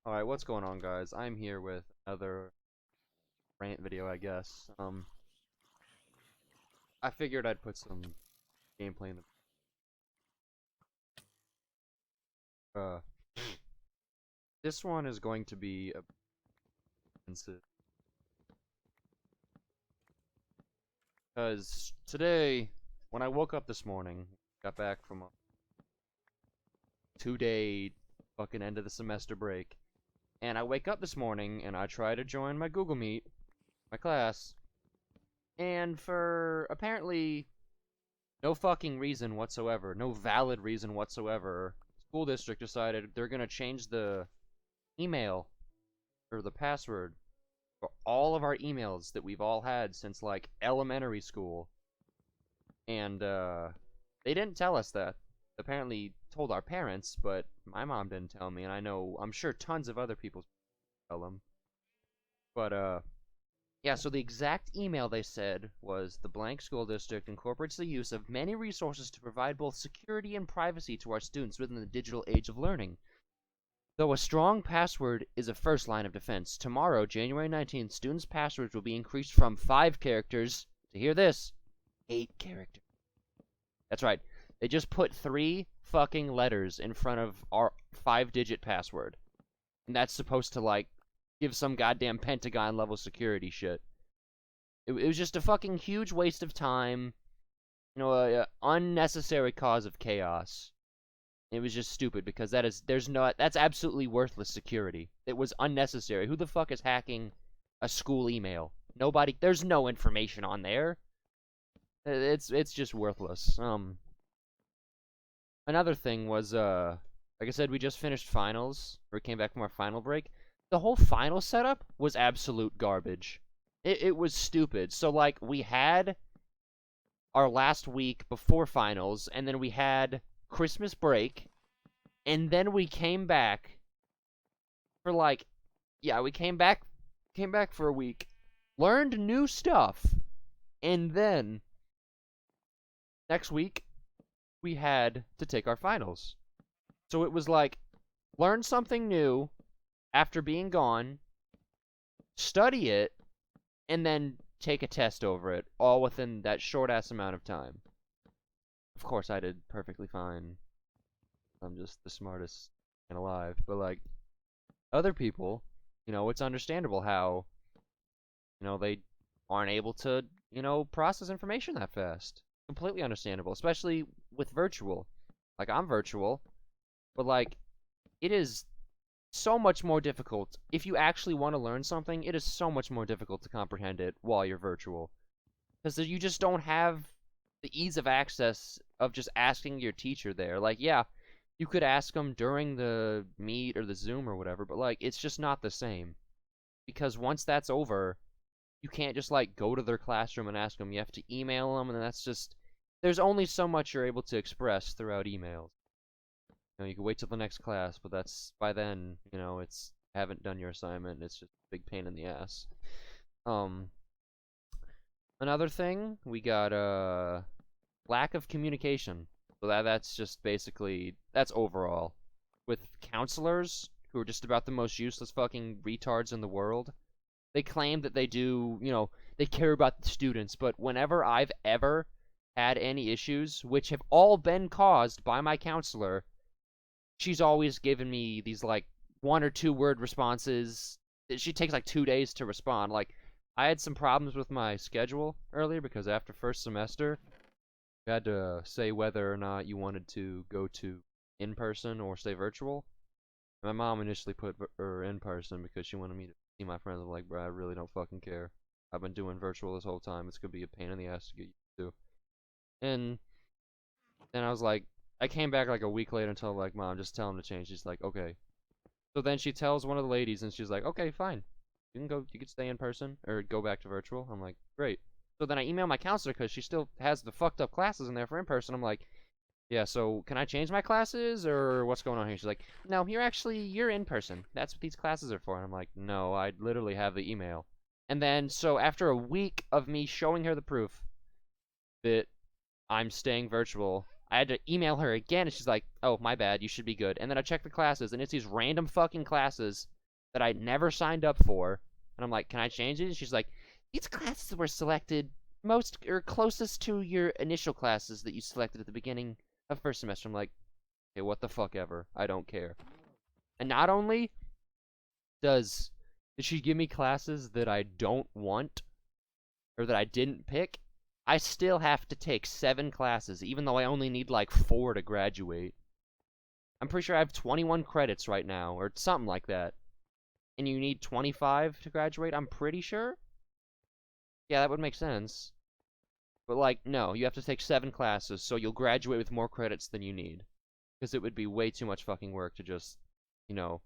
Alright, what's going on, guys? I'm here with another rant video, I guess. I figured I'd put some gameplay in the this one is going to be a because today when I woke up this morning, got back from a 2-day fucking end of the semester break, and I wake up this morning and I try to join my Google Meet, my class, and for apparently no fucking reason whatsoever, no valid reason whatsoever, school district decided they're gonna change the email or the password for all of our emails that we've all had since like elementary school. And they didn't tell us that. Apparently told our parents, but my mom didn't tell me, and I'm sure tons of other people tell them. But yeah, so the exact email they said was the blank school district incorporates the use of many resources to provide both security and privacy to our students within the digital age of learning. Though a strong password is a first line of defense, tomorrow, January 19th, students' passwords will be increased from 5 characters to, hear this, 8 characters. That's right. They just put 3 fucking letters in front of our 5-digit password. And that's supposed to, like, give some goddamn Pentagon level security shit. It was just a fucking huge waste of time. You know, a unnecessary cause of chaos. It was just stupid because that's absolutely worthless security. It was unnecessary. Who the fuck is hacking a school email? Nobody. There's no information on there. It's just worthless. Another thing was like I said, we just finished finals. Or came back from our final break. The whole final setup was absolute garbage. It was stupid. So like we had our last week before finals, and then we had Christmas break, and then we came back for like, yeah, we came back for a week, learned new stuff, and then next week we had to take our finals. So it was like, learn something new after being gone, study it, and then take a test over it, all within that short-ass amount of time. Of course, I did perfectly fine. I'm just the smartest man alive. But, like, other people, it's understandable how, they aren't able to, process information that fast. Completely understandable, especially with virtual. Like, I'm virtual, but, like, it is so much more difficult. If you actually want to learn something, it is so much more difficult to comprehend it while you're virtual. Because you just don't have the ease of access of just asking your teacher there. Like, yeah, you could ask them during the meet or the Zoom or whatever, but, like, it's just not the same. Because once that's over, you can't just, like, go to their classroom and ask them. You have to email them, and that's just... There's only so much you're able to express throughout emails. You can wait till the next class, but that's... By then, it's... haven't done your assignment, and it's just a big pain in the ass. Another thing, we got, lack of communication. So that's just basically, that's overall. With counselors, who are just about the most useless fucking retards in the world, they claim that they do, they care about the students, but whenever I've ever had any issues, which have all been caused by my counselor, she's always given me these, like, 1 or 2 word responses. She takes, like, 2 days to respond. Like, I had some problems with my schedule earlier because after first semester, you had to say whether or not you wanted to go to in-person or stay virtual. My mom initially put her in-person because she wanted me to see my friends. I'm like, bro, I really don't fucking care. I've been doing virtual this whole time. It's gonna be a pain in the ass to get used to. And then I was like, I came back like a week later and told, like, Mom, just tell him to change. She's like, okay. So then she tells one of the ladies, and she's like, okay, fine. You can stay in person, or go back to virtual. I'm like, great. So then I email my counselor, because she still has the fucked up classes in there for in-person. I'm like, yeah, so can I change my classes, or what's going on here? She's like, no, you're in person. That's what these classes are for. And I'm like, no, I literally have the email. And then, so after a week of me showing her the proof that I'm staying virtual, I had to email her again, and she's like, oh, my bad, you should be good. And then I checked the classes, and it's these random fucking classes that I never signed up for. And I'm like, can I change it? And she's like, these classes were selected most or closest to your initial classes that you selected at the beginning of first semester. I'm like, okay, what the fuck ever. I don't care. And not only does did she give me classes that I don't want or that I didn't pick, I still have to take 7 classes, even though I only need like 4 to graduate. I'm pretty sure I have 21 credits right now, or something like that. And you need 25 to graduate, I'm pretty sure? Yeah, that would make sense. But, like, no, you have to take 7 classes, so you'll graduate with more credits than you need. Because it would be way too much fucking work to just, you know,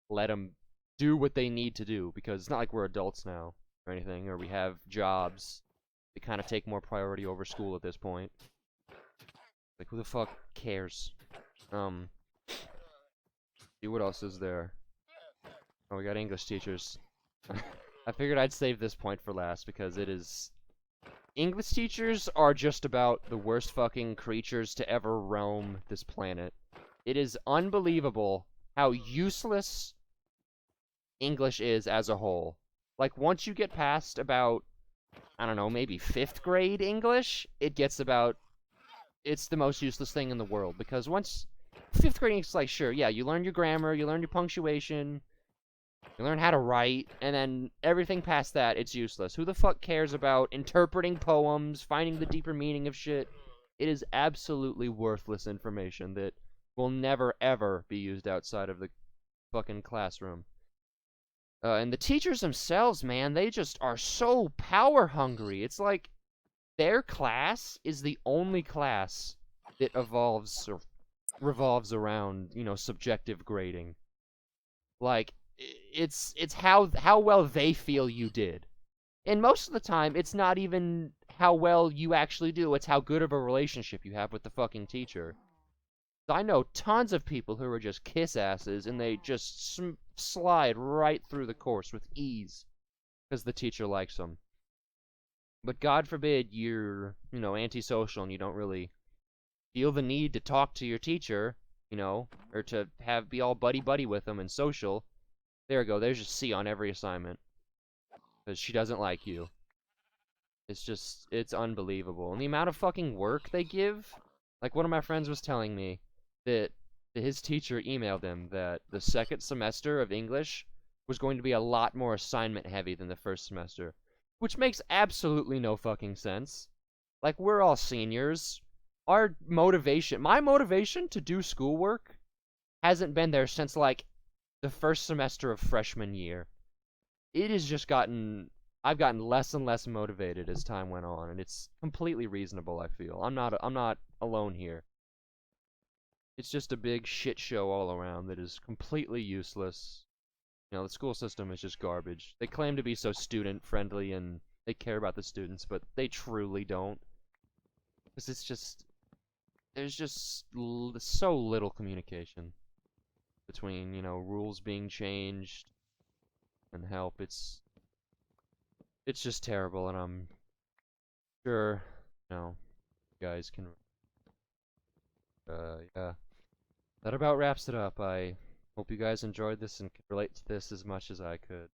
let them do what they need to do. Because it's not like we're adults now, or anything, or we have jobs that kind of take more priority over school at this point. Like, who the fuck cares? See what else is there? Oh, we got English teachers. I figured I'd save this point for last because it is... English teachers are just about the worst fucking creatures to ever roam this planet. It is unbelievable how useless English is as a whole. Like, once you get past about, I don't know, maybe 5th grade English, it gets about... It's the most useless thing in the world, because once... 5th grade English is like, sure, yeah, you learn your grammar, you learn your punctuation, you learn how to write, and then everything past that, it's useless. Who the fuck cares about interpreting poems, finding the deeper meaning of shit? It is absolutely worthless information that will never, ever be used outside of the fucking classroom. And the teachers themselves, man, they just are so power hungry. It's like their class is the only class that evolves or revolves around, you know, subjective grading. Like, it's how well they feel you did. And most of the time, it's not even how well you actually do, it's how good of a relationship you have with the fucking teacher. I know tons of people who are just kiss asses, and they just slide right through the course with ease, because the teacher likes them. But God forbid you're, you know, antisocial and you don't really feel the need to talk to your teacher, you know, or to be all buddy-buddy with them and social. There we go, there's a C on every assignment. Because she doesn't like you. It's just, it's unbelievable. And the amount of fucking work they give, like one of my friends was telling me that his teacher emailed him that the 2nd semester of English was going to be a lot more assignment heavy than the 1st semester. Which makes absolutely no fucking sense. Like, we're all seniors. Our motivation, my motivation to do schoolwork hasn't been there since, like, the 1st semester of freshman year. It has just I've gotten less and less motivated as time went on, and it's completely reasonable, I feel. I'm not alone here. It's just a big shit show all around that is completely useless. You know, the school system is just garbage. They claim to be so student-friendly and they care about the students, but they truly don't. Because it's just... There's just so little communication between, you know, rules being changed and help. It's just terrible, and I'm sure, you know, you guys can... yeah. That about wraps it up. I hope you guys enjoyed this and could relate to this as much as I could.